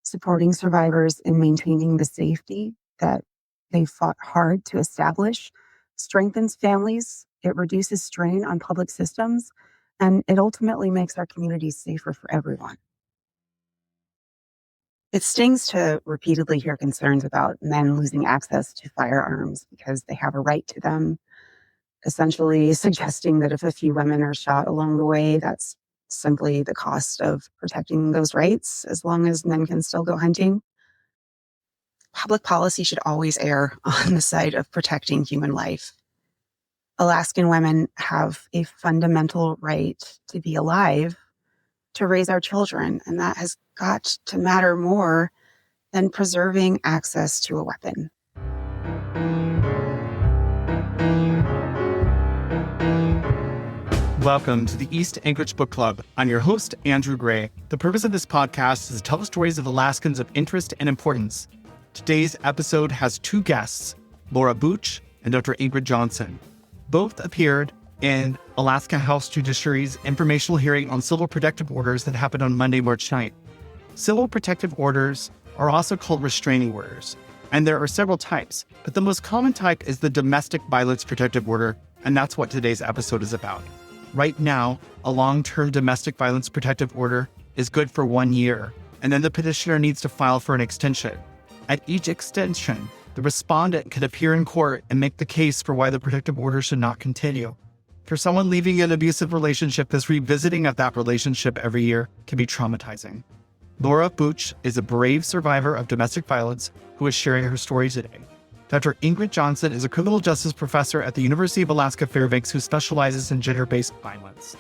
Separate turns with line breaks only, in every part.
supporting survivors and maintaining the safety that they fought hard to establish strengthens families, it reduces strain on public systems, and it ultimately makes our communities safer for everyone. It stings to repeatedly hear concerns about men losing access to firearms because they have a right to them, essentially suggesting that if a few women are shot along the way, that's simply the cost of protecting those rights, as long as men can still go hunting. Public policy should always err on the side of protecting human life. Alaskan women have a fundamental right to be alive, to raise our children, and that has got to matter more than preserving access to a weapon.
Welcome to the East Anchorage Book Club. I'm your host, Andrew Gray. The purpose of this podcast is to tell the stories of Alaskans of interest and importance. Today's episode has two guests, Laura Booch and Dr. Ingrid Johnson. Both appeared in Alaska House Judiciary's informational hearing on civil protective orders that happened on Monday, March 9th. Civil protective orders are also called restraining orders, and there are several types, but the most common type is the domestic violence protective order, and that's what today's episode is about. Right now, a long-term domestic violence protective order is good for 1 year, and then the petitioner needs to file for an extension. At each extension, the respondent can appear in court and make the case for why the protective order should not continue. For someone leaving an abusive relationship, this revisiting of that relationship every year can be traumatizing. Laura Booch is a brave survivor of domestic violence who is sharing her story today. Dr. Ingrid Johnson is a criminal justice professor at the University of Alaska Fairbanks who specializes in gender-based violence.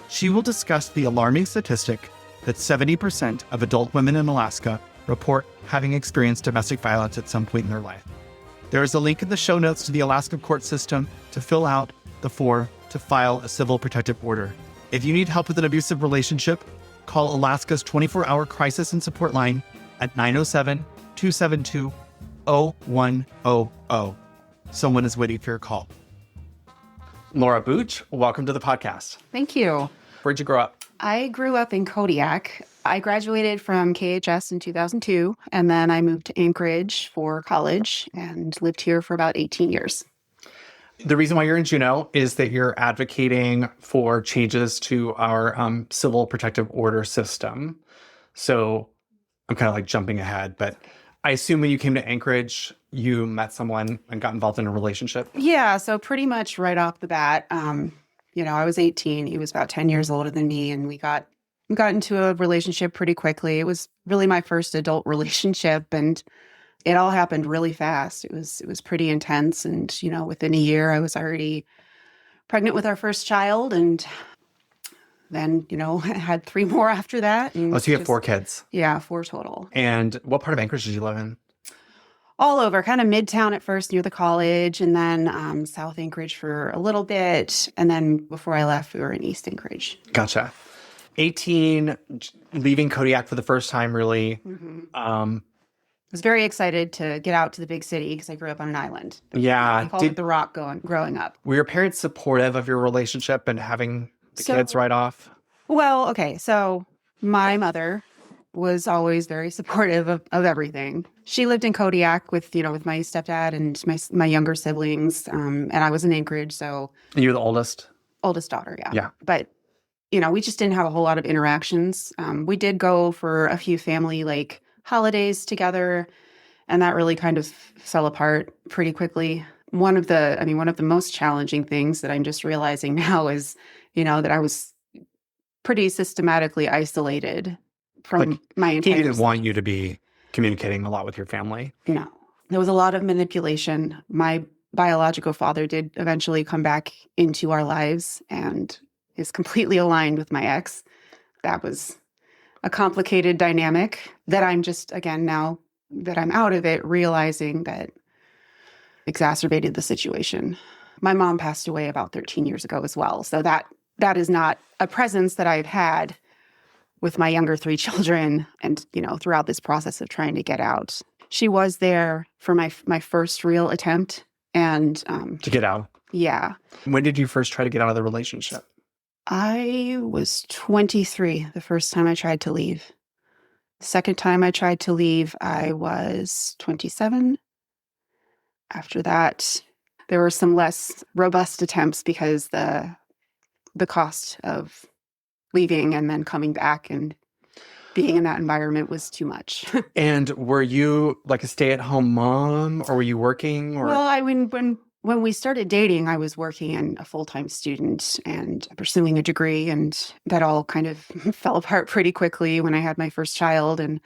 She will discuss the alarming statistic that 70% of adult women in Alaska report having experienced domestic violence at some point in their life. There is a link in the show notes to the Alaska court system to fill out the form to file a civil protective order. If you need help with an abusive relationship, call Alaska's 24-hour crisis and support line at 907-272-0100. Someone is waiting for your call. Laura Booch, welcome to the podcast.
Thank you.
Where'd you grow up?
I grew up in Kodiak. I graduated from KHS in 2002, and then I moved to Anchorage for college and lived here for about 18 years.
The reason why you're in Juneau is that you're advocating for changes to our civil protective order system. So I'm kind of like jumping ahead, but I assume when you came to Anchorage, you met someone and got involved in a relationship.
Yeah, so pretty much right off the bat, I was 18. He was about 10 years older than me, and we got into a relationship pretty quickly. It was really my first adult relationship, and it all happened really fast. It was pretty intense, and within a year, I was already pregnant with our first child, and then had 3 more after that.
Oh, so you have 4 kids?
Yeah, 4 total.
And what part of Anchorage did you live in?
All over, kind of midtown at first near the college, and then South Anchorage for a little bit. And then before I left, we were in East Anchorage.
Gotcha. 18, leaving Kodiak for the first time, really.
Mm-hmm. I was very excited to get out to the big city because I grew up on an island.
Yeah.
I called it the Rock growing up.
Were your parents supportive of your relationship and having the kids right off?
Well, okay. So my mother was always very supportive of everything. She lived in Kodiak with my stepdad and my younger siblings. And I was in Anchorage, so.
And you're the oldest?
Oldest daughter, yeah.
Yeah.
But, we just didn't have a whole lot of interactions. We did go for a few family, holidays together, and that really kind of fell apart pretty quickly. One of the most challenging things that I'm just realizing now is, that I was pretty systematically isolated from my entire.
He didn't want you to be communicating a lot with your family.
No. There was a lot of manipulation. My biological father did eventually come back into our lives and is completely aligned with my ex. That was a complicated dynamic that I'm just, again, now that I'm out of it, realizing that exacerbated the situation. My mom passed away about 13 years ago as well. So that is not a presence that I've had with my younger 3 children and, throughout this process of trying to get out. She was there for my first real attempt. And
to get out?
Yeah.
When did you first try to get out of the relationship?
I was 23 the first time I tried to leave. Second time I tried to leave, I was 27. After that, there were some less robust attempts because the cost of leaving and then coming back and being in that environment was too much.
And were you like a stay-at-home mom, or were you working? Or
Well, I mean, when we started dating, I was working and a full-time student and pursuing a degree, and that all kind of fell apart pretty quickly when I had my first child. And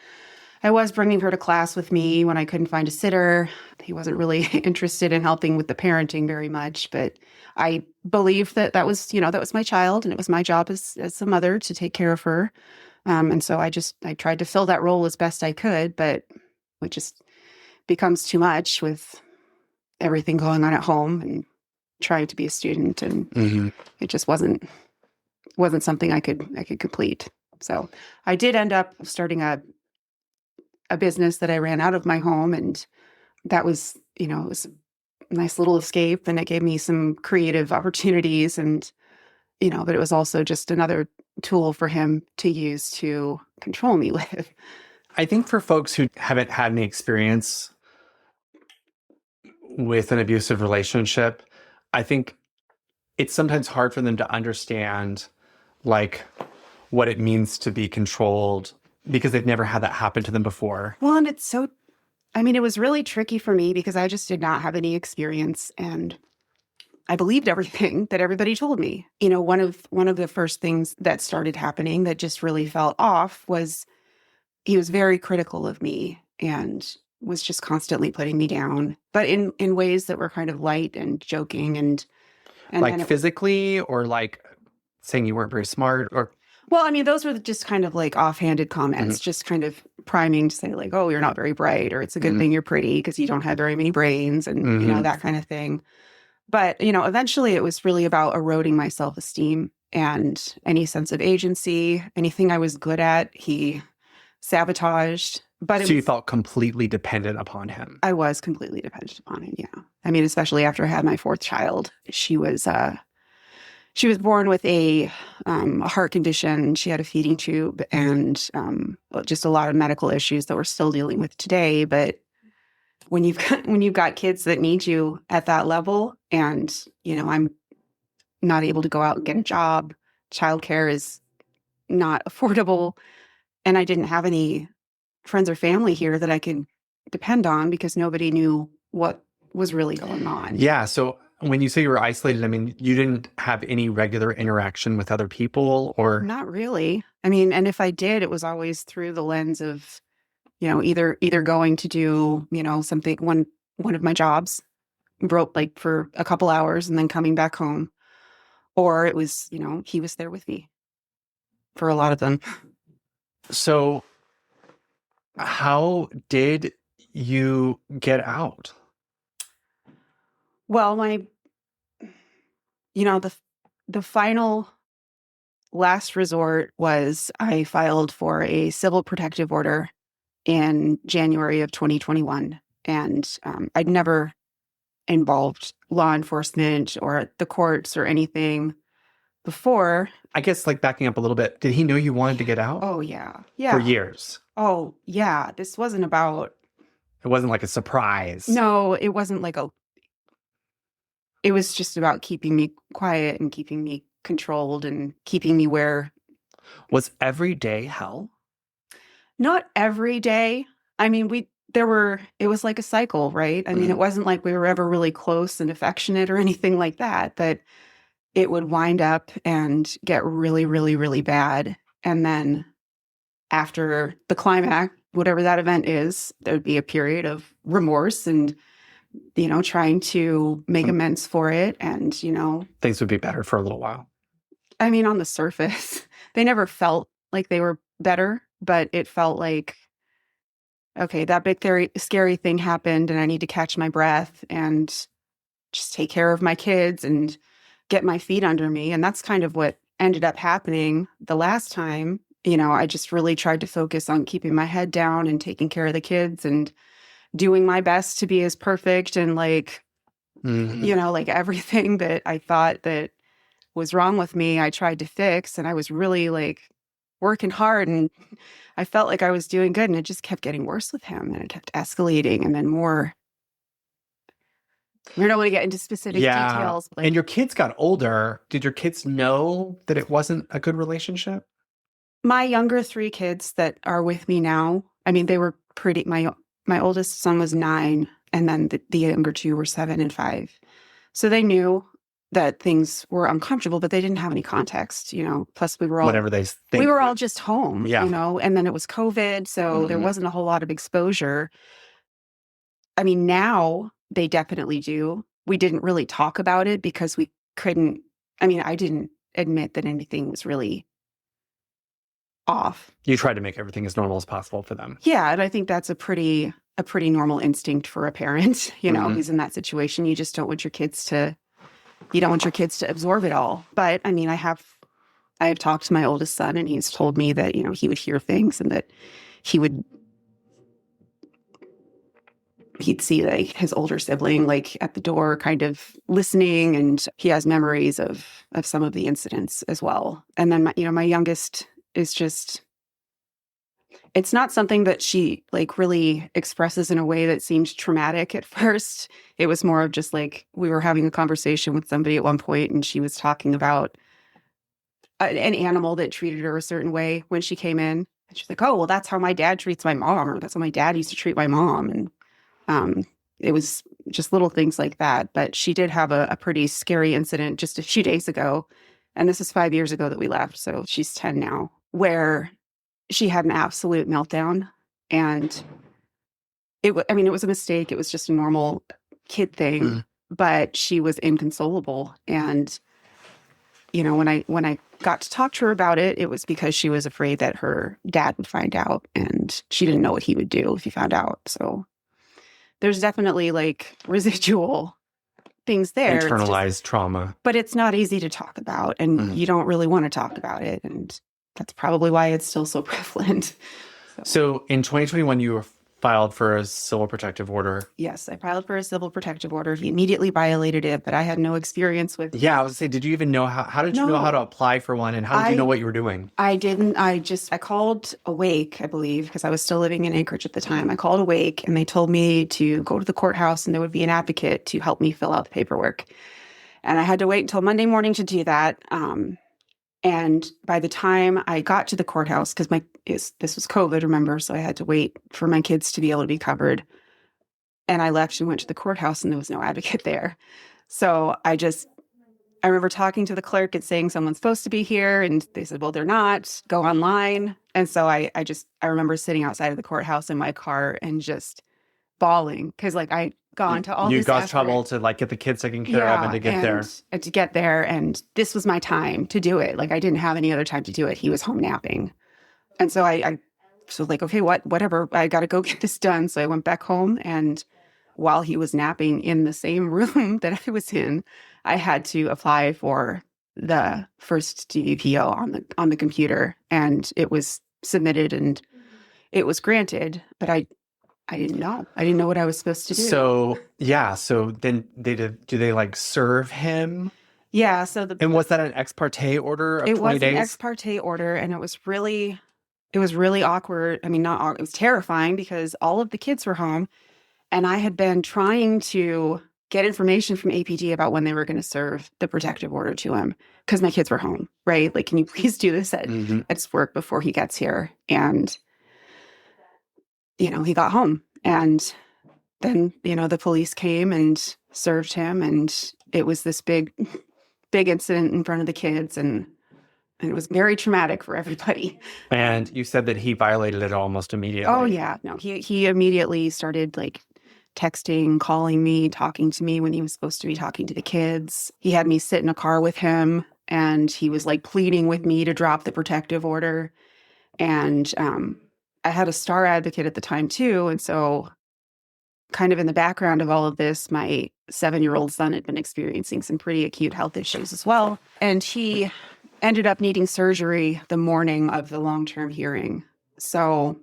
I was bringing her to class with me when I couldn't find a sitter. He wasn't really interested in helping with the parenting very much, but I believed that that was, that was my child, and it was my job as a mother to take care of her. And so I tried to fill that role as best I could, but it just becomes too much with everything going on at home and trying to be a student, and it just wasn't something I could complete. So I did end up starting a business that I ran out of my home, and that was, it was a nice little escape, and it gave me some creative opportunities, and but it was also just another tool for him to use to control me with.
I think for folks who haven't had any experience with an abusive relationship, I think it's sometimes hard for them to understand like what it means to be controlled because they've never had that happen to them before.
Well, and it was really tricky for me because I just did not have any experience, and I believed everything that everybody told me. One of the first things that started happening that just really felt off was he was very critical of me and was just constantly putting me down, but in ways that were kind of light and joking, and
like physically, or like saying you weren't very smart, or
well, I mean, those were just kind of like offhanded comments, just kind of priming to say like, oh, you're not very bright, or it's a good thing you're pretty because you don't have very many brains, and that kind of thing. But, eventually it was really about eroding my self-esteem and any sense of agency. Anything I was good at, he sabotaged. But
so you felt completely dependent upon him.
I was completely dependent upon him, yeah. I mean, especially after I had my fourth child. She was born with a heart condition. She had a feeding tube and just a lot of medical issues that we're still dealing with today. But when you've got kids that need you at that level, and I'm not able to go out and get a job, childcare is not affordable, and I didn't have any friends or family here that I could depend on because nobody knew what was really going on.
Yeah. So when you say you were isolated, I mean, you didn't have any regular interaction with other people, or?
Not really. I mean, and if I did, it was always through the lens of, either going to do, something, one of my jobs broke like for a couple hours and then coming back home. Or it was, he was there with me for a lot of them.
So how did you get out?
Well, the final last resort was I filed for a civil protective order in January of 2021. And I'd never involved law enforcement or the courts or anything before.
I guess like backing up a little bit, did he know you wanted to get out?
Oh, yeah. Yeah.
For years?
Oh, yeah. This wasn't about...
It wasn't like a surprise.
No, it wasn't like it was just about keeping me quiet and keeping me controlled and keeping me where...
Was every day hell?
Not every day. I mean, it was like a cycle, right? I mean, it wasn't like we were ever really close and affectionate or anything like that, but it would wind up and get really, really, really bad. And then after the climax, whatever that event is, there would be a period of remorse and, trying to make amends for it. And,
things would be better for a little while.
I mean, on the surface, they never felt like they were better, but it felt like, okay, that big, scary thing happened and I need to catch my breath and just take care of my kids and get my feet under me. And that's kind of what ended up happening the last time. I just really tried to focus on keeping my head down and taking care of the kids and doing my best to be as perfect and like, like everything that I thought that was wrong with me, I tried to fix. And I was really like working hard and I felt like I was doing good, and it just kept getting worse with him, and it kept escalating, and then more. We don't want to get into specific details. But
and your kids got older. Did your kids know that it wasn't a good relationship?
my younger 3 kids that are with me now, I mean, they were pretty, my oldest son was 9, and then the younger 2 were 7 and 5. So they knew that things were uncomfortable, but they didn't have any context, plus we were all,
Whatever they think.
we were all just home,
Yeah.
and then it was COVID. So there wasn't a whole lot of exposure. I mean, now they definitely do. We didn't really talk about it because we couldn't, I didn't admit that anything was really off.
You tried to make everything as normal as possible for them.
Yeah, and I think that's a pretty normal instinct for a parent, who's in that situation. You just don't want your kids to absorb it all. But I mean, I have talked to my oldest son, and he's told me that, he would hear things, and that he'd see like his older sibling like at the door kind of listening, and he has memories of some of the incidents as well. And then my youngest is just, it's not something that she like really expresses in a way that seemed traumatic at first. It was more of just like, we were having a conversation with somebody at one point, and she was talking about an animal that treated her a certain way when she came in. And she's like, oh, well, that's how my dad treats my mom, or that's how my dad used to treat my mom. And it was just little things like that. But she did have a pretty scary incident just a few days ago. And this is 5 years ago that we left. So she's 10 now, where she had an absolute meltdown. And it was a mistake. It was just a normal kid thing, but she was inconsolable. And, when I got to talk to her about it, it was because she was afraid that her dad would find out, and she didn't know what he would do if he found out. So there's definitely like residual things there.
Internalized trauma.
But it's not easy to talk about, and you don't really want to talk about it. And that's probably why it's still so prevalent.
So in 2021, you were filed for a civil protective order.
Yes, I filed for a civil protective order. He immediately violated it, but I had no experience with.
Yeah, I was going to say, did you even know how did you know how to apply for one, and how did you know what you were doing?
I didn't. I called Awake, I believe, because I was still living in Anchorage at the time. I called Awake, and they told me to go to the courthouse, and there would be an advocate to help me fill out the paperwork. And I had to wait until Monday morning to do that. And by the time I got to the courthouse, because this was COVID, remember, so I had to wait for my kids to be able to be covered. And I left and went to the courthouse, and there was no advocate there. So I remember talking to the clerk and saying someone's supposed to be here, and they said, well, they're not. Go online. And so I remember sitting outside of the courthouse in my car and just bawling, because like I gone to all this
You got
effort.
trouble to like get the kids taken care of and to get there.
And to get there, and this was my time to do it. Like I didn't have any other time to do it. He was home napping. And so I was like, okay, whatever, I got to go get this done. So I went back home, and while he was napping in the same room that I was in, I had to apply for the first DVPO on the computer, and it was submitted and it was granted, but I didn't know. I didn't know what I was supposed to do.
So, yeah. So then do they like serve him?
Yeah. So
and was that an ex parte order of 20 days?
It was an ex parte order, and it was really awkward. I mean, not awkward. It was terrifying because all of the kids were home, and I had been trying to get information from APD about when they were going to serve the protective order to him, because my kids were home, right? Like, can you please do this at work before he gets here? And he got home, and then, the police came and served him, and it was this big incident in front of the kids, and it was very traumatic for everybody.
And you said that he violated it almost immediately.
Oh, yeah. No, he immediately started like texting, calling me, talking to me when he was supposed to be talking to the kids. He had me sit in a car with him, and he was like pleading with me to drop the protective order. And I had a star advocate at the time too. And so kind of in the background of all of this, my 7-year-old son had been experiencing some pretty acute health issues as well. And he ended up needing surgery the morning of the long-term hearing. So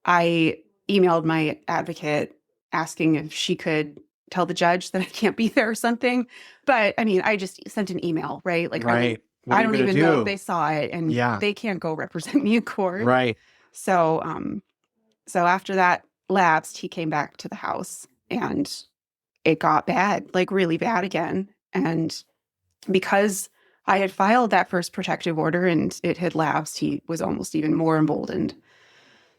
I emailed my advocate asking if she could tell the judge that I can't be there or something. But I mean, I just sent an email, right? Like,
right. What
I
are you
don't
going to
even know if
do?
they saw it, and
Yeah.
they can't go represent me in court.
Right.
So, so after that lapsed, he came back to the house, and it got bad, like really bad again. And because I had filed that first protective order and it had lapsed, he was almost even more emboldened.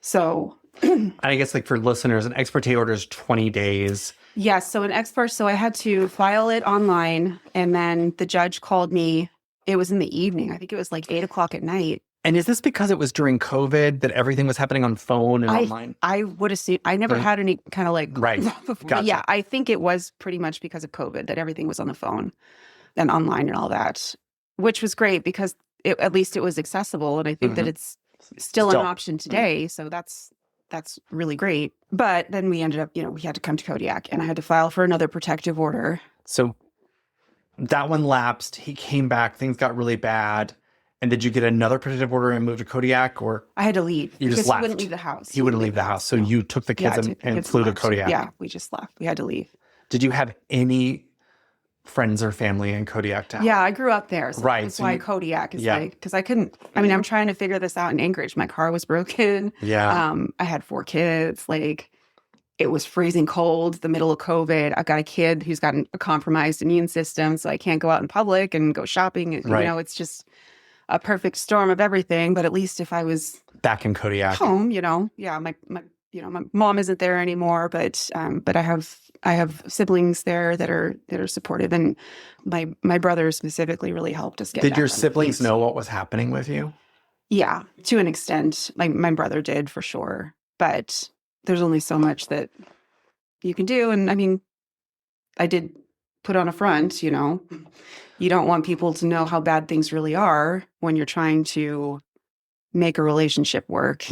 So,
I guess like for listeners, an ex parte order is 20 days.
yes. So an ex parte, so I had to file it online, and then the judge called me. It was in the evening. I think it was like 8 o'clock at night.
And is this because it was during COVID that everything was happening on phone and online?
I would assume I never
Right.
had any kind of like
Right.
before.
Gotcha.
Yeah, I think it was pretty much because of COVID that everything was on the phone and online and all that, which was great because at least it was accessible, and I think that it's still an option today. So that's really great. But then we ended up, we had to come to Kodiak, and I had to file for another protective order.
So that one lapsed. He came back. Things got really bad. And did you get another protective order and move to Kodiak, or
I had to leave.
you just
because
left?
He wouldn't leave the house.
He wouldn't leave the house. So you took the kids
I took the
and
kids
flew to
left.
Kodiak.
Yeah, we just left. We had to leave.
Did you have any friends or family in Kodiak to help?
Yeah, I grew up there. So
Right,
that's
so
why
you-
Kodiak is
Yeah.
like, because I couldn't, I'm trying to figure this out in Anchorage. My car was broken.
Yeah.
I had 4 kids. Like, it was freezing cold, the middle of COVID. I've got a kid who's got a compromised immune system, so I can't go out in public and go shopping. And,
Right.
it's just a perfect storm of everything. But at least if I was
Back in Kodiak.
home, yeah, my mom isn't there anymore, but I have siblings there that are supportive, and my brother specifically really helped us get.
Did
back
your
on
siblings
feet.
know what was happening with you?
Yeah, to an extent. My brother did for sure, but there's only so much that you can do, and I mean, I did put on a front. You don't want people to know how bad things really are when you're trying to make a relationship work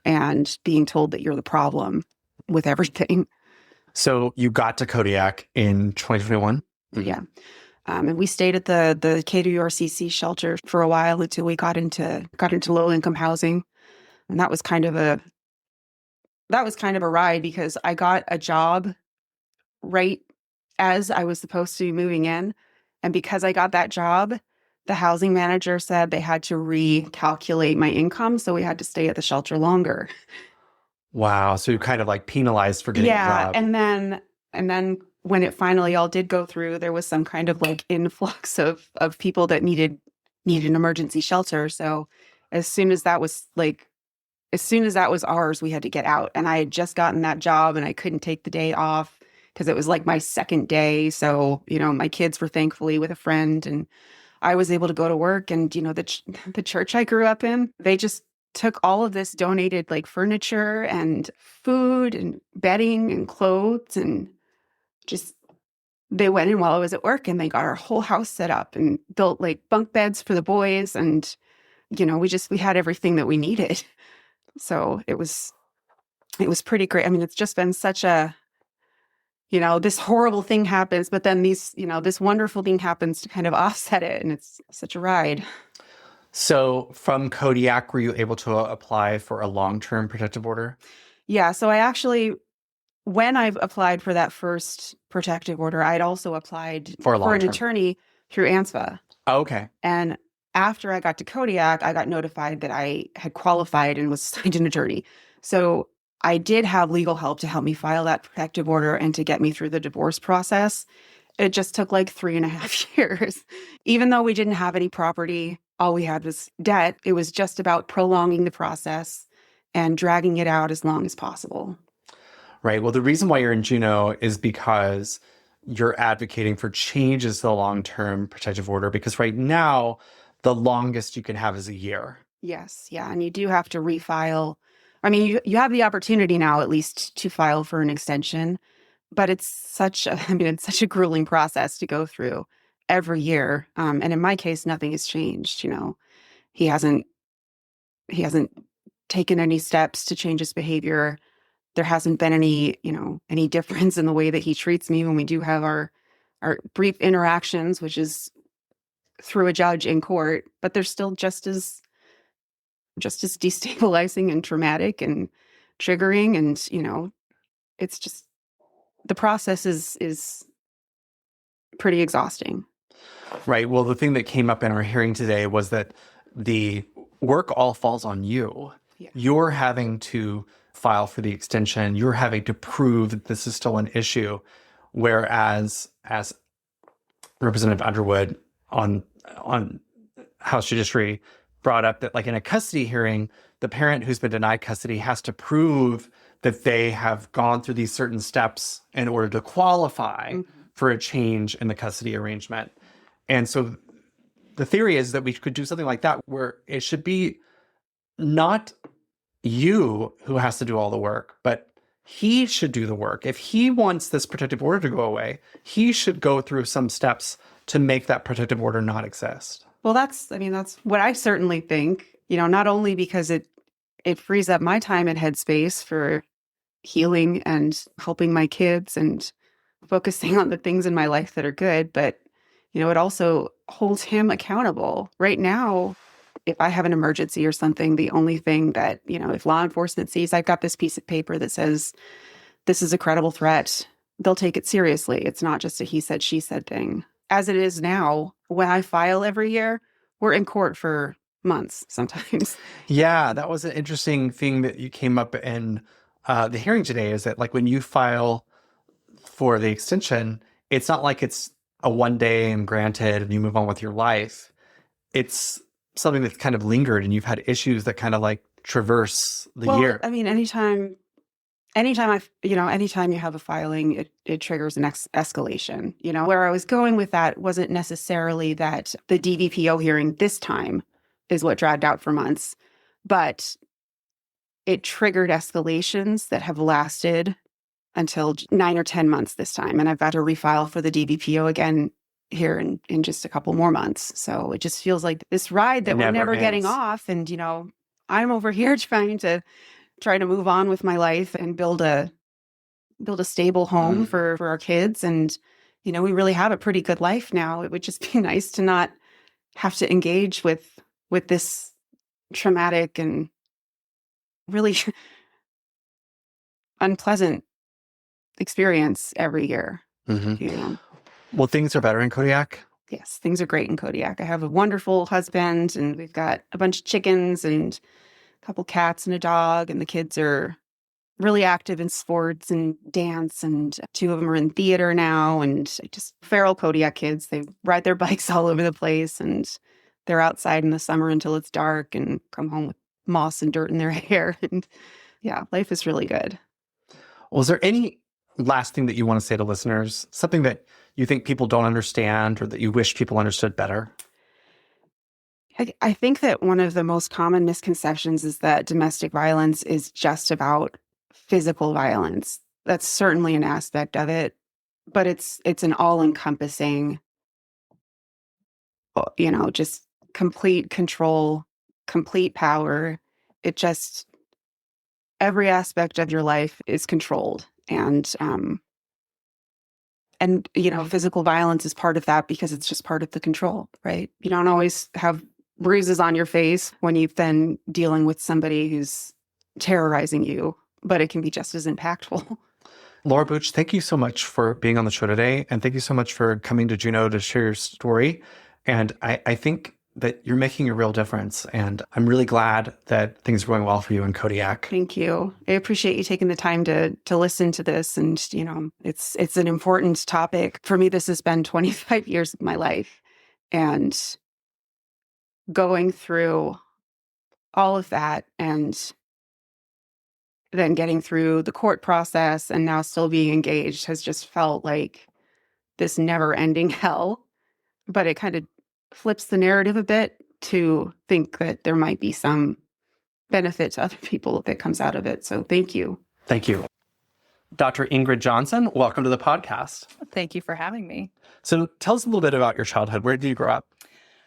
and being told that you're the problem with everything.
So you got to Kodiak in 2021?
Yeah. And we stayed at the KWRCC shelter for a while until we got into low income housing. And that was kind of a ride because I got a job right as I was supposed to be moving in. And because I got that job, the housing manager said they had to recalculate my income. So we had to stay at the shelter longer.
Wow. So you kind of like penalized for getting a job.
And then when it finally all did go through, there was some kind of like influx of people that needed an emergency shelter. So as soon as that was ours, we had to get out. And I had just gotten that job, and I couldn't take the day off because it was like my second day. So, my kids were thankfully with a friend, and I was able to go to work. And, the church I grew up in, they just took all of this donated like furniture and food and bedding and clothes, and just they went in while I was at work, and they got our whole house set up and built like bunk beds for the boys. And, we had everything that we needed. So it was pretty great. I mean, it's just been such a, this horrible thing happens, but then this wonderful thing happens to kind of offset it. And it's such a ride.
So from Kodiak, were you able to apply for a long-term protective order?
Yeah. So I actually, when I've applied for that first protective order, I'd also applied
For
an attorney through ANSFA.
Oh, okay.
And after I got to Kodiak, I got notified that I had qualified and was assigned an attorney. So I did have legal help to help me file that protective order and to get me through the divorce process. It just took like 3.5 years. Even though we didn't have any property, all we had was debt. It was just about prolonging the process and dragging it out as long as possible.
Right. Well, the reason why you're in Juneau is because you're advocating for changes to the long-term protective order, because right now, the longest you can have is a year.
Yes. Yeah. And you do have to refile. I mean, you have the opportunity now at least to file for an extension, but it's such a grueling process to go through every year. And in my case, nothing has changed. He hasn't taken any steps to change his behavior. There hasn't been any difference in the way that he treats me when we do have our brief interactions, which is through a judge in court, but they're still just as destabilizing and traumatic and triggering. And, it's just, the process is pretty exhausting.
Right. Well, the thing that came up in our hearing today was that the work all falls on you.
Yeah.
You're having to file for the extension. You're having to prove that this is still an issue. Whereas, as Representative Underwood on House Judiciary brought up, that like in a custody hearing, the parent who's been denied custody has to prove that they have gone through these certain steps in order to qualify for a change in the custody arrangement. And so the theory is that we could do something like that where it should be not you who has to do all the work, but he should do the work. If he wants this protective order to go away, he should go through some steps to make that protective order not exist.
Well, that's what I certainly think, not only because it frees up my time and headspace for healing and helping my kids and focusing on the things in my life that are good, but, it also holds him accountable. Right now, if I have an emergency or something, the only thing that, if law enforcement sees I've got this piece of paper that says this is a credible threat, they'll take it seriously. It's not just a he said, she said thing. As it is now, when I file every year, we're in court for months sometimes.
Yeah, that was an interesting thing that you came up in the hearing today, is that like when you file for the extension, it's not like it's a one day and granted and you move on with your life. It's something that's kind of lingered and you've had issues that kind of like traverse the year.
I mean, anytime you have a filing, it triggers an escalation. Where I was going with that wasn't necessarily that the DVPO hearing this time is what dragged out for months, but it triggered escalations that have lasted until 9 or 10 months this time. And I've got to refile for the DVPO again here in just a couple more months. So it just feels like this ride that we're never getting off. And, I'm over here trying to move on with my life and build a stable home for our kids. And, we really have a pretty good life now. It would just be nice to not have to engage with this traumatic and really unpleasant experience every year.
Well, things are better in Kodiak.
Yes, things are great in Kodiak. I have a wonderful husband, and we've got a bunch of chickens and a couple cats and a dog, and the kids are really active in sports and dance, and 2 of them are in theater now, and just feral Kodiak kids. They ride their bikes all over the place, and they're outside in the summer until it's dark and come home with moss and dirt in their hair. And yeah, life is really good.
Was there any last thing that you want to say to listeners? Something that you think people don't understand or that you wish people understood better?
I think that one of the most common misconceptions is that domestic violence is just about physical violence. That's certainly an aspect of it, but it's an all-encompassing, just complete control, complete power. Every aspect of your life is controlled. And physical violence is part of that because it's just part of the control, right? You don't always have bruises on your face when you've been dealing with somebody who's terrorizing you, but it can be just as impactful.
Laura Booch, thank you so much for being on the show today. And thank you so much for coming to Juneau to share your story. And I think that you're making a real difference. And I'm really glad that things are going well for you in Kodiak.
Thank you. I appreciate you taking the time to listen to this. And, it's an important topic. For me, this has been 25 years of my life. And going through all of that and then getting through the court process and now still being engaged has just felt like this never-ending hell. But it kind of flips the narrative a bit to think that there might be some benefit to other people that comes out of it. So thank you.
Thank you. Dr. Ingrid Johnson, welcome to the podcast.
Thank you for having me.
So tell us a little bit about your childhood. Where did you grow up?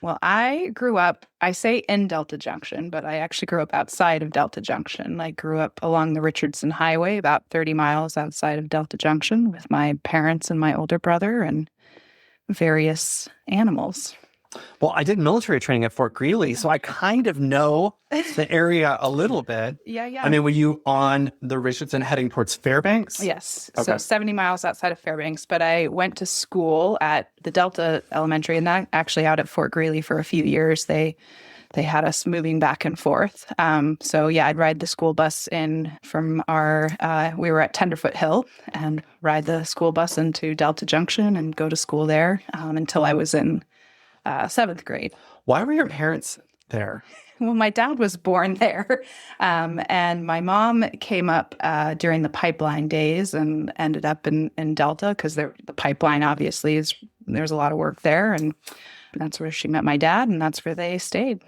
Well, I grew up, I say in Delta Junction, but I actually grew up outside of Delta Junction. I grew up along the Richardson Highway, about 30 miles outside of Delta Junction, with my parents and my older brother and various animals.
Well, I did military training at Fort Greely, so I kind of know the area a little bit.
Yeah, yeah.
I mean, were you on the Richardson heading towards Fairbanks?
Yes.
Okay.
So 70 miles outside of Fairbanks. But I went to school at the Delta Elementary, and that actually out at Fort Greely for a few years. They had us moving back and forth. So yeah, I'd ride the school bus in from we were at Tenderfoot Hill, and ride the school bus into Delta Junction and go to school there until I was in 7th grade.
Why were your parents there?
Well, my dad was born there, and my mom came up during the pipeline days and ended up in Delta because the pipeline obviously there's a lot of work there, and that's where she met my dad, and that's where they stayed.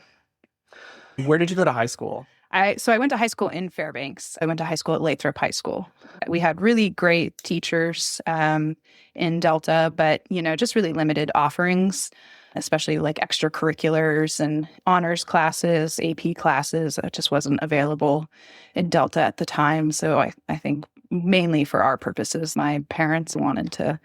Where did you go to high school?
So I went to high school in Fairbanks. I went to high school at Lathrop High School. We had really great teachers in Delta, but, just really limited offerings, especially like extracurriculars and honors classes, AP classes. It just wasn't available in Delta at the time. So I think mainly for our purposes, my parents wanted to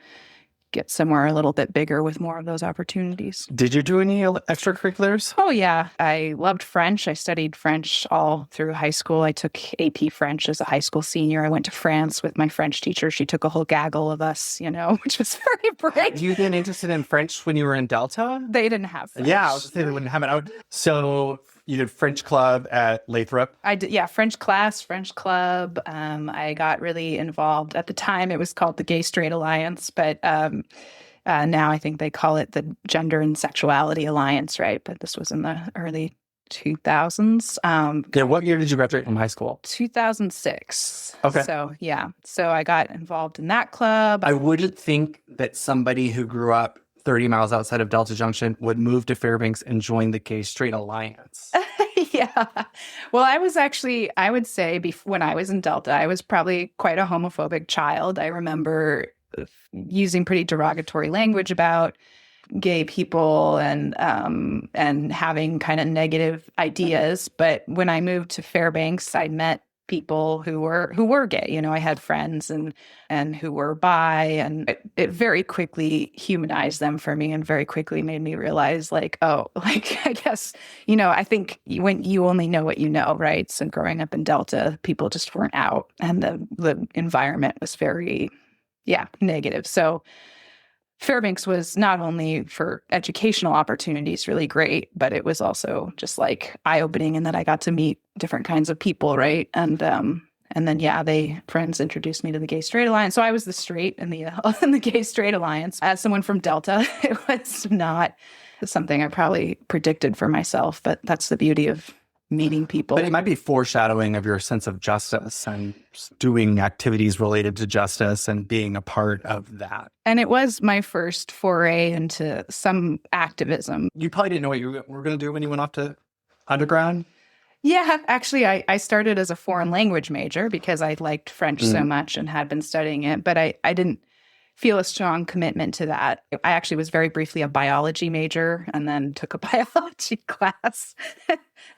get somewhere a little bit bigger with more of those opportunities.
Did you do any extracurriculars?
Oh, yeah. I loved French. I studied French all through high school. I took AP French as a high school senior. I went to France with my French teacher. She took a whole gaggle of us, which was very brave.
Had you been interested in French when you were in Delta?
They didn't have French.
Yeah, I was just saying they wouldn't have it. So you did French club at Lathrop?
I did, yeah, French class, French club. I got really involved. At the time, it was called the Gay Straight Alliance, but now I think they call it the Gender and Sexuality Alliance, right? But this was in the early 2000s.
Yeah, what year did you graduate from high school?
2006.
Okay.
So, yeah. So I got involved in that club.
I wouldn't think that somebody who grew up 30 miles outside of Delta Junction would move to Fairbanks and join the Gay Straight Alliance.
Yeah. Well, I would say when I was in Delta, I was probably quite a homophobic child. I remember using pretty derogatory language about gay people and having kind of negative ideas. But when I moved to Fairbanks, I met people who were gay. I had friends and who were bi, and it very quickly humanized them for me, and very quickly made me realize, I guess, I think when you only know what you know, right? So growing up in Delta, people just weren't out, and the environment was very, negative. So Fairbanks was not only for educational opportunities really great, but it was also just eye-opening in that I got to meet different kinds of people, right? And then friends introduced me to the Gay Straight Alliance. So I was the straight in the Gay Straight Alliance. As someone from Delta, it was not something I probably predicted for myself, but that's the beauty of meeting people.
But it might be foreshadowing of your sense of justice and doing activities related to justice and being a part of that.
And it was my first foray into some activism.
You probably didn't know what you were going to do when you went off to undergrad?
Yeah, actually, I started as a foreign language major because I liked French so much and had been studying it, but I didn't feel a strong commitment to that. I actually was very briefly a biology major and then took a biology class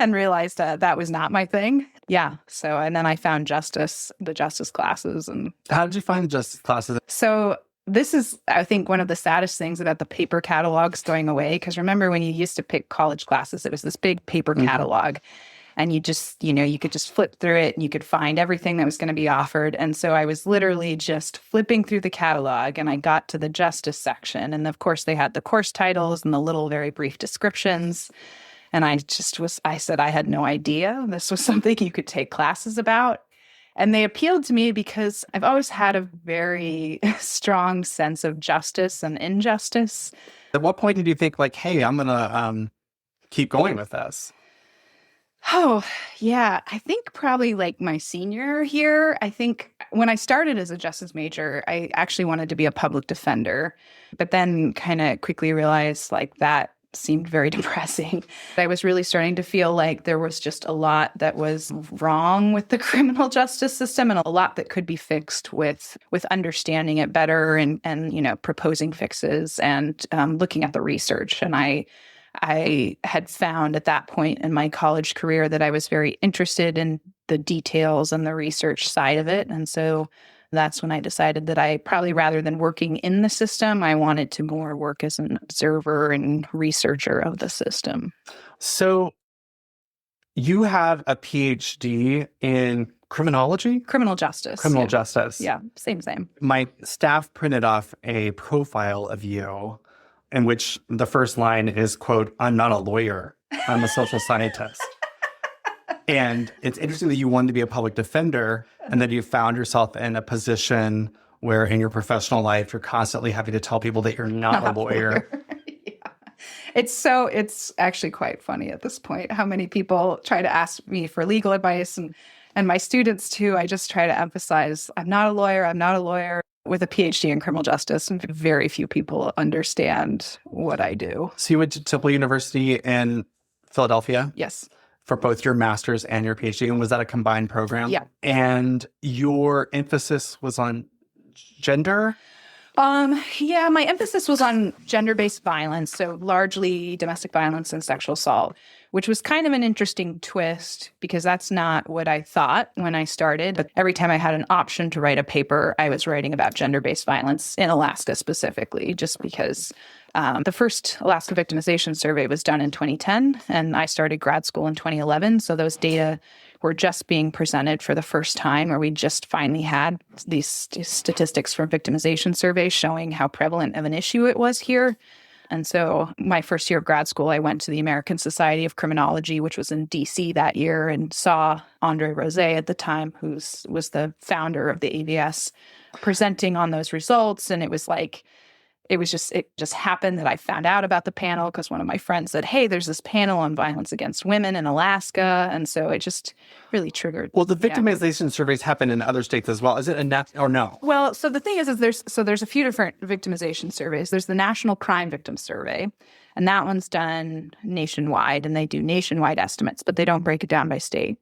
and realized that was not my thing. Yeah. So, and then I found the justice classes. And
how did you find the justice classes?
So this is, I think, one of the saddest things about the paper catalogs going away. Because remember when you used to pick college classes, it was this big paper catalog. And you just, you could just flip through it and you could find everything that was going to be offered. And so I was literally just flipping through the catalog, and I got to the justice section. And of course, they had the course titles and the little very brief descriptions. And I said I had no idea this was something you could take classes about. And they appealed to me because I've always had a very strong sense of justice and injustice.
At what point did you think hey, I'm going to keep going with this?
Oh, yeah. I think probably my senior year. I think when I started as a justice major, I actually wanted to be a public defender, but then kind of quickly realized that seemed very depressing. I was really starting to feel like there was just a lot that was wrong with the criminal justice system, and a lot that could be fixed with understanding it better and proposing fixes and looking at the research. And I had found at that point in my college career that I was very interested in the details and the research side of it. And so That's when I decided that I probably, rather than working in the system, I wanted to more work as an observer and researcher of the system.
So you have a PhD in criminology?
Criminal justice.
Criminal
yeah.
justice.
Yeah, same.
My staff printed off a profile of you in which the first line is, quote, "I'm not a lawyer. I'm a social scientist." And it's interesting that you wanted to be a public defender and that you found yourself in a position where in your professional life, you're constantly having to tell people that you're not a lawyer.
Yeah. It's actually quite funny at this point how many people try to ask me for legal advice, and my students too. I just try to emphasize, I'm not a lawyer. With a PhD in criminal justice, and very few people understand what I do.
So you went to Temple University in Philadelphia?
Yes.
For both your master's and your PhD. And was that a combined program?
Yeah.
And your emphasis was on gender?
Yeah, my emphasis was on gender-based violence, so largely domestic violence and sexual assault, which was kind of an interesting twist because that's not what I thought when I started. But every time I had an option to write a paper, I was writing about gender-based violence in Alaska specifically, just because the first Alaska victimization survey was done in 2010, and I started grad school in 2011. So those data were just being presented for the first time, or we just finally had these statistics from victimization surveys showing how prevalent of an issue it was here. And so my first year of grad school, I went to the American Society of Criminology, which was in D.C. that year, and saw Andre Rose at the time, who was the founder of the AVS, presenting on those results. And it was like, it just happened that I found out about the panel because one of my friends said, hey, there's this panel on violence against women in Alaska. And so it just really triggered.
Well, the victimization surveys happen in other states as well. Is it or no?
Well, so the thing is there's a few different victimization surveys. There's the National Crime Victim Survey, and that one's done nationwide, and they do nationwide estimates, but they don't break it down by state.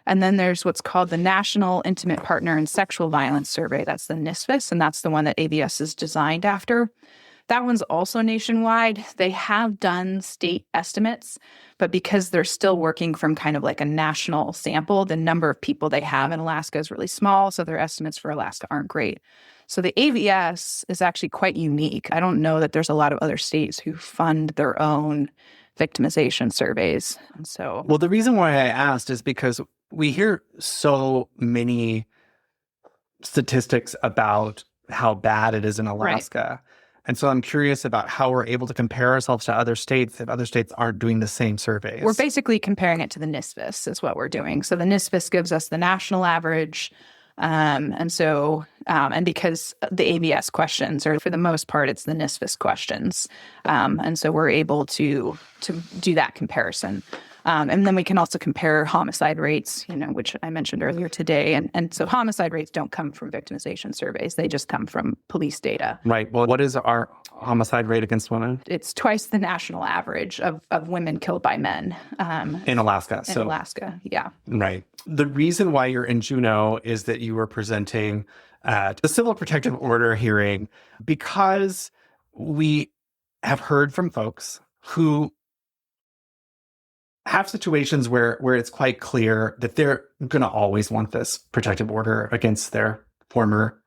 And then there's what's called the National Intimate Partner and Sexual Violence Survey. That's the NISVIS, and that's the one that AVS is designed after. That one's also nationwide. They have done state estimates, but because they're still working from kind of like a national sample, the number of people they have in Alaska is really small, so their estimates for Alaska aren't great. So the AVS is actually quite unique. I don't know that there's a lot of other states who fund their own victimization surveys. And so,
well, the reason why I asked is because we hear so many statistics about how bad it is in Alaska. Right. And so I'm curious about how we're able to compare ourselves to other states if other states aren't doing the same surveys.
We're basically comparing it to the NISVIS is what we're doing. So the NISVIS gives us the national average. And because the AVS questions are, for the most part, it's the NISVIS questions. And so we're able to do that comparison. And then we can also compare homicide rates, which I mentioned earlier today. And so homicide rates don't come from victimization surveys. They just come from police data.
Right. Well, what is our homicide rate against women?
It's twice the national average of women killed by men.
In Alaska.
In Alaska, yeah.
Right. The reason why you're in Juneau is that you were presenting at the Civil Protective Order hearing because we have heard from folks who have situations where it's quite clear that they're going to always want this protective order against their former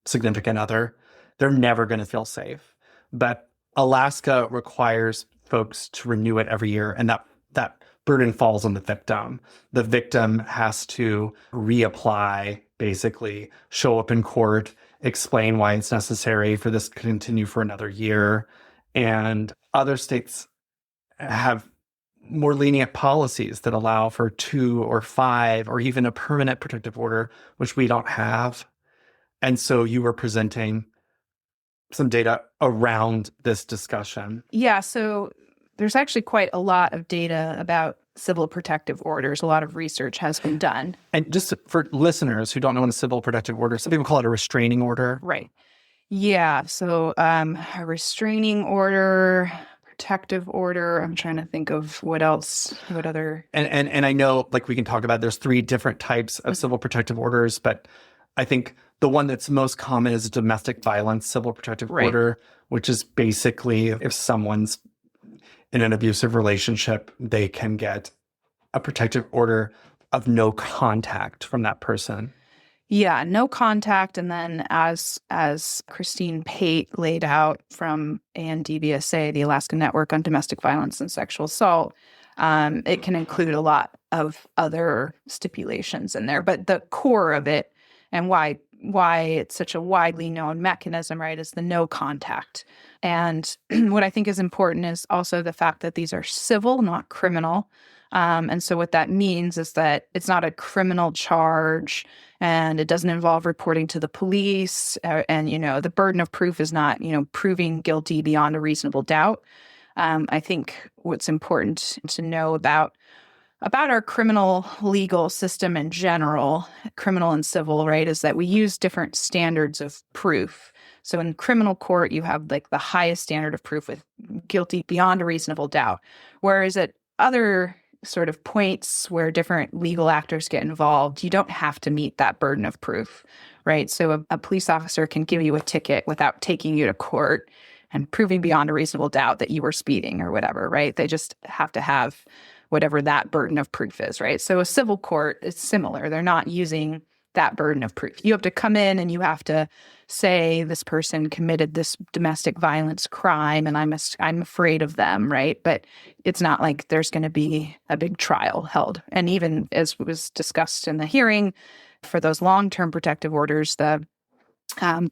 significant other. They're never going to feel safe. But Alaska requires folks to renew it every year, and that burden falls on the victim. The victim has to reapply, basically, show up in court, explain why it's necessary for this to continue for another year. And other states have more lenient policies that allow for 2 or 5 or even a permanent protective order, which we don't have. And so you were presenting some data around this discussion.
Yeah, so there's actually quite a lot of data about civil protective orders. A lot of research has been done.
And just for listeners who don't know what a civil protective order, some people call it a restraining order.
Right. Yeah, so a restraining order, protective order. I'm trying to think of what other.
And I know, like, we can talk about, there's 3 different types of civil protective orders, but I think the one that's most common is a domestic violence civil protective order, which is basically if someone's in an abusive relationship, they can get a protective order of no contact from that person.
Yeah, no contact. And then as Christine Pate laid out from ANDVSA, the Alaska Network on Domestic Violence and Sexual Assault, it can include a lot of other stipulations in there. But the core of it and why it's such a widely known mechanism, right, is the no contact. And what I think is important is also the fact that these are civil, not criminal. And so what that means is that it's not a criminal charge and it doesn't involve reporting to the police. And, the burden of proof is not, proving guilty beyond a reasonable doubt. I think what's important to know about our criminal legal system in general, criminal and civil, right, is that we use different standards of proof. So in criminal court, you have like the highest standard of proof with guilty beyond a reasonable doubt. Whereas at other sort of points where different legal actors get involved, you don't have to meet that burden of proof, right? So a police officer can give you a ticket without taking you to court and proving beyond a reasonable doubt that you were speeding or whatever, right? They just have to have whatever that burden of proof is, right? So a civil court is similar. They're not using that burden of proof. You have to come in and you have to say this person committed this domestic violence crime and I'm afraid of them, right? But it's not like there's going to be a big trial held. And even as was discussed in the hearing, for those long-term protective orders, the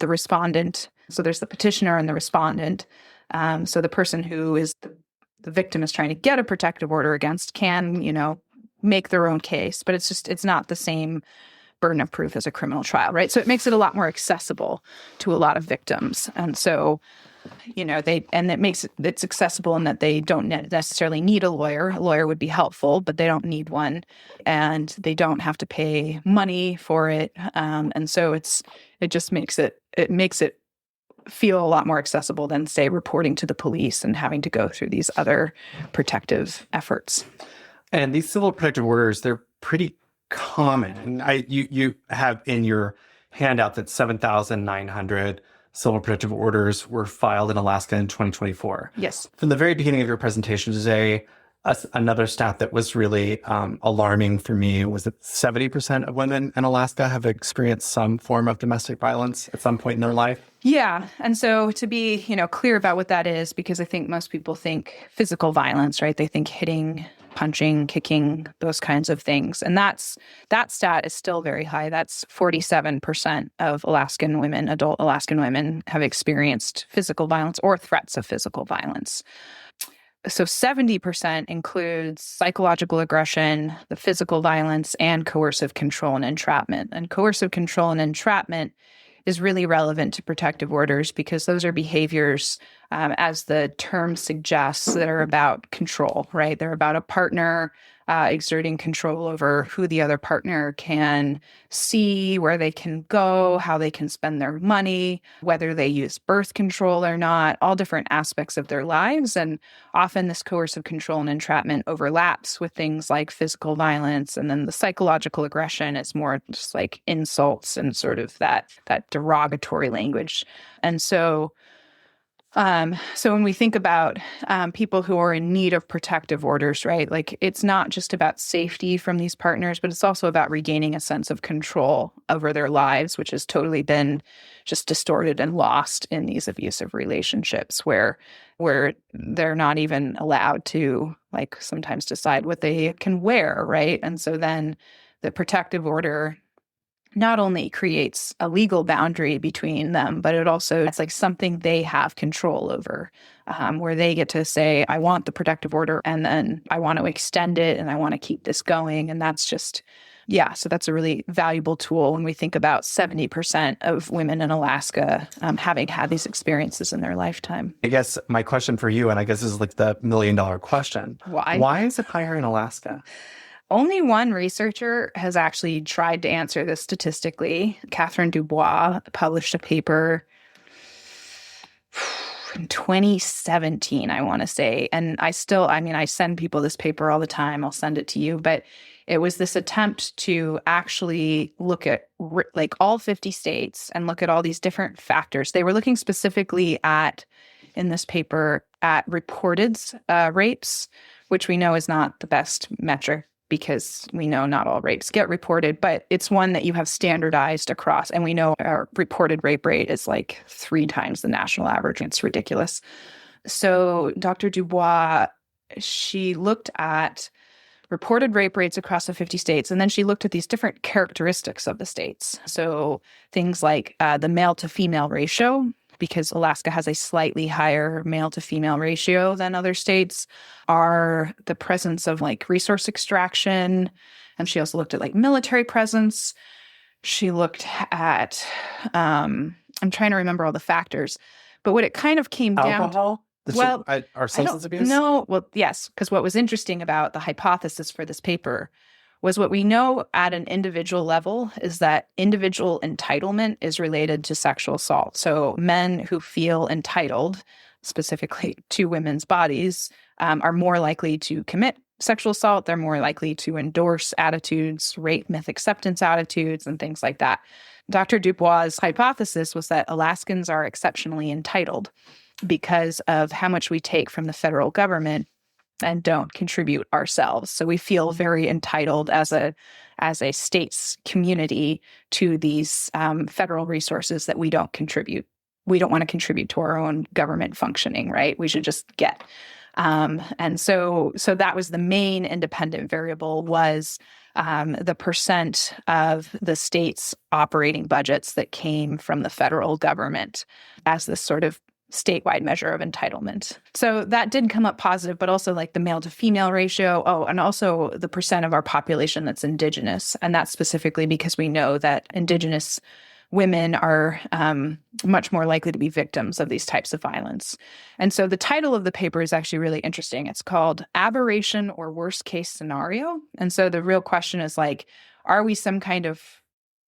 respondent, so there's the petitioner and the respondent. So the person who is the victim is trying to get a protective order against can, make their own case, but it's not the same burden of proof as a criminal trial, right? So it makes it a lot more accessible to a lot of victims. And so, it's accessible in that they don't necessarily need a lawyer. A lawyer would be helpful, but they don't need one. And they don't have to pay money for it. And so it just makes it feel a lot more accessible than, say, reporting to the police and having to go through these other protective efforts.
And these civil protective orders, they're pretty common. And you have in your handout that 7,900 civil protective orders were filed in Alaska in 2024.
Yes.
From the very beginning of your presentation today, another stat that was really alarming for me was that 70% of women in Alaska have experienced some form of domestic violence at some point in their life.
Yeah. And so to be, clear about what that is, because I think most people think physical violence, right? They think hitting, punching, kicking, those kinds of things. And that stat is still very high. That's 47% of Alaskan women, adult Alaskan women, have experienced physical violence or threats of physical violence. So 70% includes psychological aggression, the physical violence, and coercive control and entrapment. And coercive control and entrapment is really relevant to protective orders because those are behaviors, as the term suggests, that are about control, right? They're about a partner exerting control over who the other partner can see, where they can go, how they can spend their money, whether they use birth control or not, all different aspects of their lives. And often this coercive control and entrapment overlaps with things like physical violence. And then the psychological aggression is more just like insults and sort of that derogatory language. And so when we think about people who are in need of protective orders, right, like it's not just about safety from these partners, but it's also about regaining a sense of control over their lives, which has totally been just distorted and lost in these abusive relationships where they're not even allowed to like sometimes decide what they can wear, right? And so then the protective order not only creates a legal boundary between them, but it's like something they have control over, where they get to say, I want the protective order, and then I want to extend it, and I want to keep this going. And that's just, so that's a really valuable tool when we think about 70% of women in Alaska having had these experiences in their lifetime.
I guess my question for you, and I guess this is like the $1 million question. Why is it higher in Alaska?
Only one researcher has actually tried to answer this statistically. Catherine Dubois published a paper in 2017, I want to say. And I send people this paper all the time. I'll send it to you. But it was this attempt to actually look at like all 50 states and look at all these different factors. They were looking specifically in this paper, at reported rapes, which we know is not the best metric because we know not all rapes get reported, but it's one that you have standardized across. And we know our reported rape rate is like 3 times the national average. It's ridiculous. So Dr. Dubois, she looked at reported rape rates across the 50 states, and then she looked at these different characteristics of the states. So things like the male to female ratio, because Alaska has a slightly higher male to female ratio than other states, are the presence of like resource extraction. And she also looked at like military presence. She looked at, I'm trying to remember all the factors, but what it kind of came down
Alcohol? Or substance abuse?
No, well, yes, because what was interesting about the hypothesis for this paper was what we know at an individual level is that individual entitlement is related to sexual assault. So men who feel entitled, specifically to women's bodies, are more likely to commit sexual assault. They're more likely to endorse attitudes, rape myth acceptance attitudes, and things like that. Dr. Dubois' hypothesis was that Alaskans are exceptionally entitled because of how much we take from the federal government and don't contribute ourselves. So we feel very entitled as a state's community to these federal resources that we don't contribute. We don't want to contribute to our own government functioning, right? We should just get. And so that was the main independent variable was the percent of the state's operating budgets that came from the federal government as this sort of statewide measure of entitlement. So that did come up positive, but also like the male to female ratio. Oh, and also the percent of our population that's Indigenous. And that's specifically because we know that Indigenous women are much more likely to be victims of these types of violence. And so the title of the paper is actually really interesting. It's called Aberration or Worst Case Scenario. And so the real question is like, are we some kind of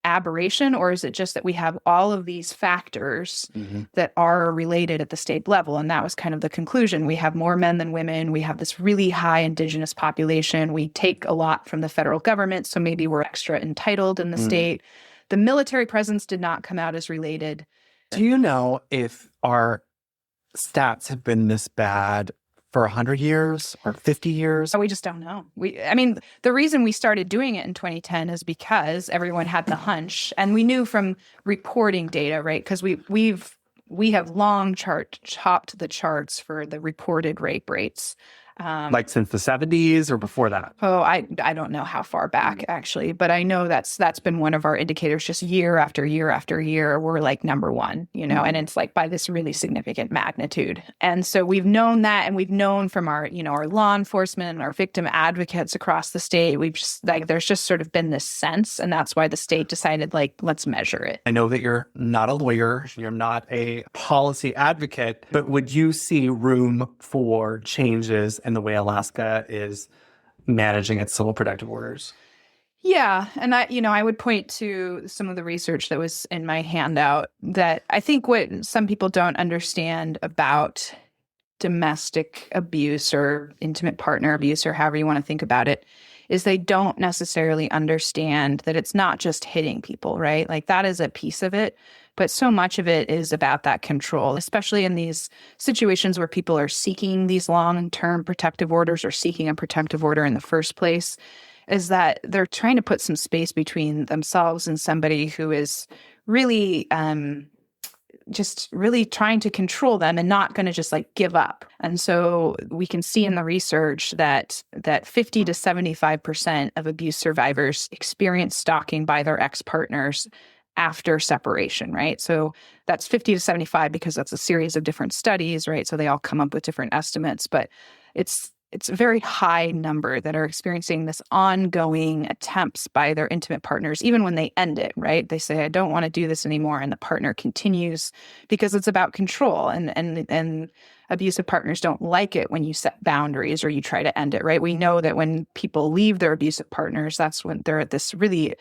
aberration, or is it just that we have all of these factors that are related at the state level? And that was kind of the conclusion. We have more men than women. We have this really high Indigenous population. We take a lot from the federal government, so maybe we're extra entitled in the state. The military presence did not come out as related.
Do you know if our stats have been this bad for 100 years or 50 years?
We just don't know. The reason we started doing it in 2010 is because everyone had the hunch, and we knew from reporting data, right? Because we have long topped the charts for the reported rape rates.
Like since the 70s or before that?
Oh, I don't know how far back actually, but I know that's been one of our indicators. Just year after year after year, we're like number one, and it's like by this really significant magnitude. And so we've known that, and we've known from our law enforcement and our victim advocates across the state. We've just there's just sort of been this sense, and that's why the state decided let's measure it.
I know that you're not a lawyer, you're not a policy advocate, but would you see room for changes in the way Alaska is managing its civil protective orders?
Yeah. And I would point to some of the research that was in my handout that I think what some people don't understand about domestic abuse or intimate partner abuse, or however you want to think about it, is they don't necessarily understand that it's not just hitting people, right? Like that is a piece of it. But so much of it is about that control, especially in these situations where people are seeking these long-term protective orders or seeking a protective order in the first place, is that they're trying to put some space between themselves and somebody who is really just really trying to control them and not going to just give up. And so we can see in the research that 50 to 75% of abuse survivors experience stalking by their ex-partners after separation, right? So that's 50 to 75 because that's a series of different studies, right? So they all come up with different estimates, but it's a very high number that are experiencing this ongoing attempts by their intimate partners, even when they end it, right? They say, I don't want to do this anymore. And the partner continues because it's about control. And abusive partners don't like it when you set boundaries or you try to end it, right? We know that when people leave their abusive partners, that's when they're at this really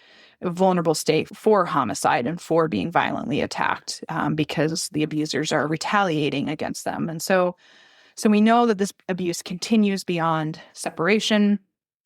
vulnerable state for homicide and for being violently attacked because the abusers are retaliating against them. And so we know that this abuse continues beyond separation,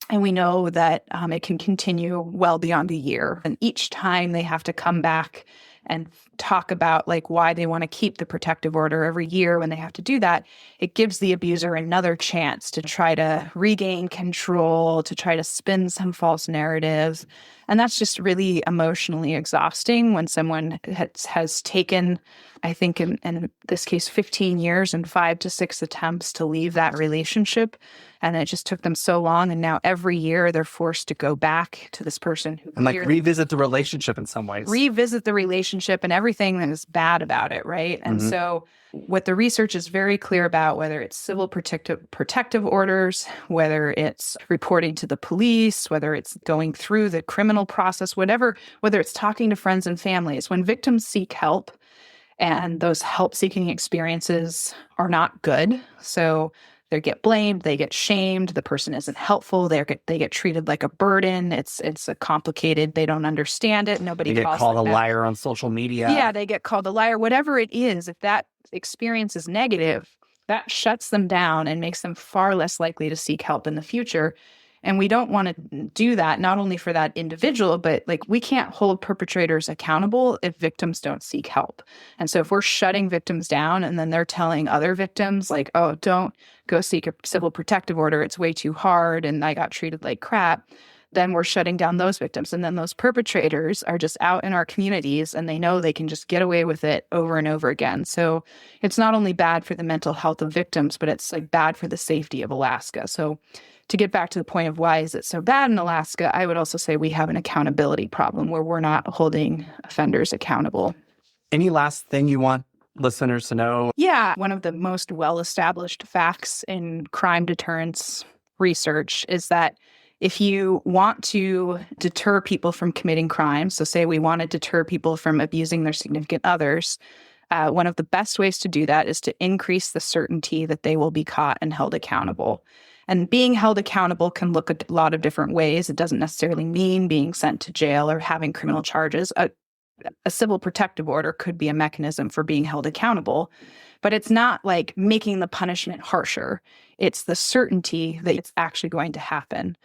and we know that it can continue well beyond a year. And each time they have to come back and talk about like why they want to keep the protective order every year when they have to do that, it gives the abuser another chance to try to regain control, to try to spin some false narratives. And that's just really emotionally exhausting when someone has taken, I think in this case, 15 years and 5 to 6 attempts to leave that relationship. And it just took them so long. And now every year they're forced to go back to this person who
And like revisit the relationship in some ways.
Revisit the relationship and everything that is bad about it, right? And so what the research is very clear about, whether it's civil protective orders, whether it's reporting to the police, whether it's going through the criminal process, whatever, whether it's talking to friends and families, when victims seek help and those help-seeking experiences are not good, so they get blamed, they get shamed, the person isn't helpful, they get treated like a burden, it's a complicated, they don't understand it, nobody
They get
calls
called a
them
liar on social media.
Yeah, they get called a liar, whatever it is. If that experience is negative, that shuts them down and makes them far less likely to seek help in the future. And we don't want to do that, not only for that individual, but like we can't hold perpetrators accountable if victims don't seek help. And so if we're shutting victims down and then they're telling other victims like, oh, don't go seek a civil protective order, it's way too hard and I got treated like crap, then we're shutting down those victims. And then those perpetrators are just out in our communities and they know they can just get away with it over and over again. So it's not only bad for the mental health of victims, but it's like bad for the safety of Alaska. So to get back to the point of why is it so bad in Alaska, I would also say we have an accountability problem where we're not holding offenders accountable.
Any last thing you want listeners to know?
Yeah. One of the most well-established facts in crime deterrence research is that if you want to deter people from committing crimes, so say we want to deter people from abusing their significant others, one of the best ways to do that is to increase the certainty that they will be caught and held accountable. And being held accountable can look a lot of different ways. It doesn't necessarily mean being sent to jail or having criminal charges. A civil protective order could be a mechanism for being held accountable, but it's not like making the punishment harsher. It's the certainty that it's actually going to happen.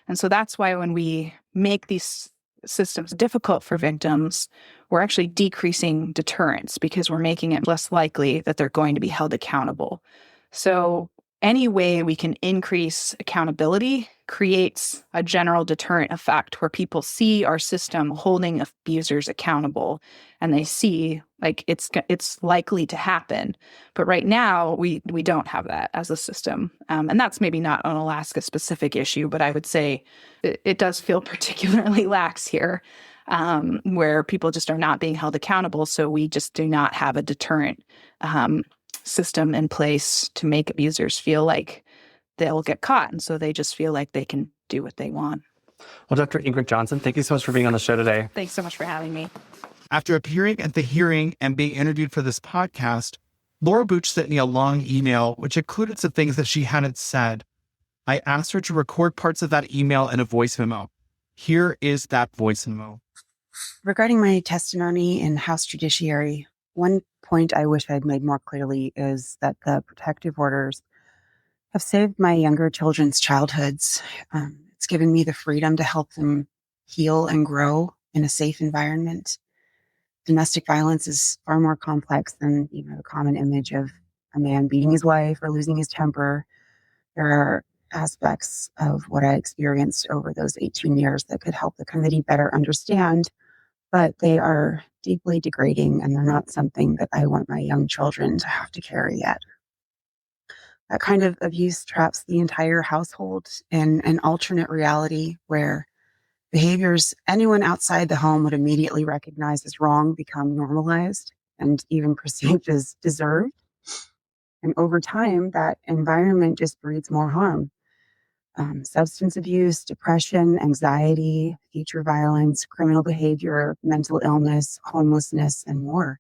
And so that's why when we make these systems difficult for victims, we're actually decreasing deterrence because we're making it less likely that they're going to be held accountable. So any way we can increase accountability creates a general deterrent effect where people see our system holding abusers accountable and they see like it's likely to happen. But right now we don't have that as a system. And that's maybe not an Alaska specific issue, but I would say it does feel particularly lax here where people just are not being held accountable. So we just do not have a deterrent system in place to make abusers feel like they'll get caught. And so they just feel like they can do what they want.
Well, Dr. Ingrid Johnson, thank you so much for being on the show today.
Thanks so much for having me.
After appearing at the hearing and being interviewed for this podcast, Laura Booch sent me a long email, which included some things that she hadn't said. I asked her to record parts of that email in a voice memo. Here is that voice memo.
Regarding my testimony in House Judiciary, one point I wish I'd made more clearly is that the protective orders have saved my younger children's childhoods. It's given me the freedom to help them heal and grow in a safe environment. Domestic violence is far more complex than, the common image of a man beating his wife or losing his temper. There are aspects of what I experienced over those 18 years that could help the committee better understand, but they are deeply degrading and they're not something that I want my young children to have to carry yet. That kind of abuse traps the entire household in an alternate reality where behaviors anyone outside the home would immediately recognize as wrong become normalized and even perceived as deserved. And over time, that environment just breeds more harm. Substance abuse, depression, anxiety, future violence, criminal behavior, mental illness, homelessness, and more.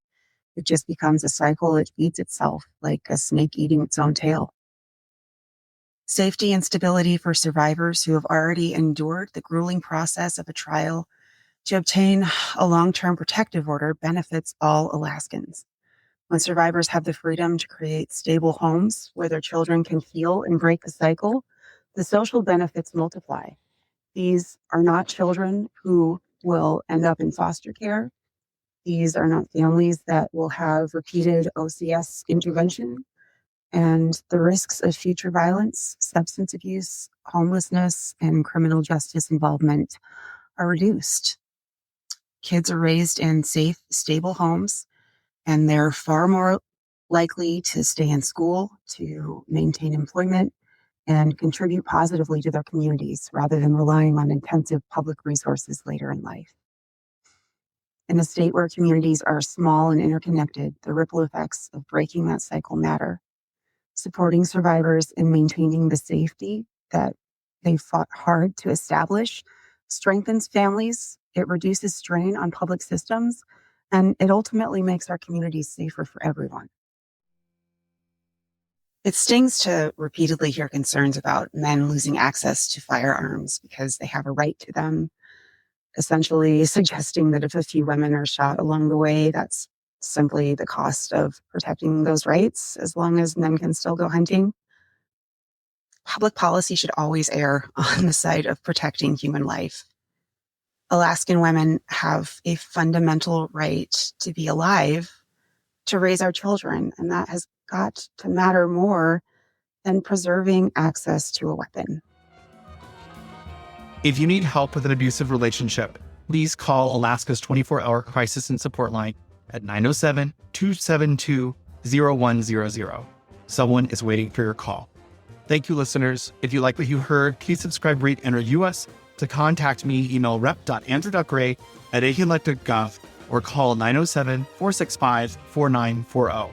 It just becomes a cycle that feeds itself like a snake eating its own tail. Safety and stability for survivors who have already endured the grueling process of a trial to obtain a long-term protective order benefits all Alaskans. When survivors have the freedom to create stable homes where their children can heal and break the cycle, the social benefits multiply. These are not children who will end up in foster care. These are not families that will have repeated OCS intervention, and the risks of future violence, substance abuse, homelessness, and criminal justice involvement are reduced. Kids are raised in safe, stable homes, and they're far more likely to stay in school, to maintain employment, and contribute positively to their communities rather than relying on intensive public resources later in life. In a state where communities are small and interconnected, the ripple effects of breaking that cycle matter. Supporting survivors and maintaining the safety that they fought hard to establish strengthens families, it reduces strain on public systems, and it ultimately makes our communities safer for everyone. It stings to repeatedly hear concerns about men losing access to firearms because they have a right to them, essentially suggesting that if a few women are shot along the way, that's simply the cost of protecting those rights as long as men can still go hunting. Public policy should always err on the side of protecting human life. Alaskan women have a fundamental right to be alive, to raise our children, and that has got to matter more than preserving access to a weapon.
If you need help with an abusive relationship, please call Alaska's 24-hour crisis and support line at 907-272-0100. Someone is waiting for your call. Thank you, listeners. If you like what you heard, please subscribe, rate, and review us. To contact me, email rep.andrew.gray@ahlec.gov or call 907-465-4940.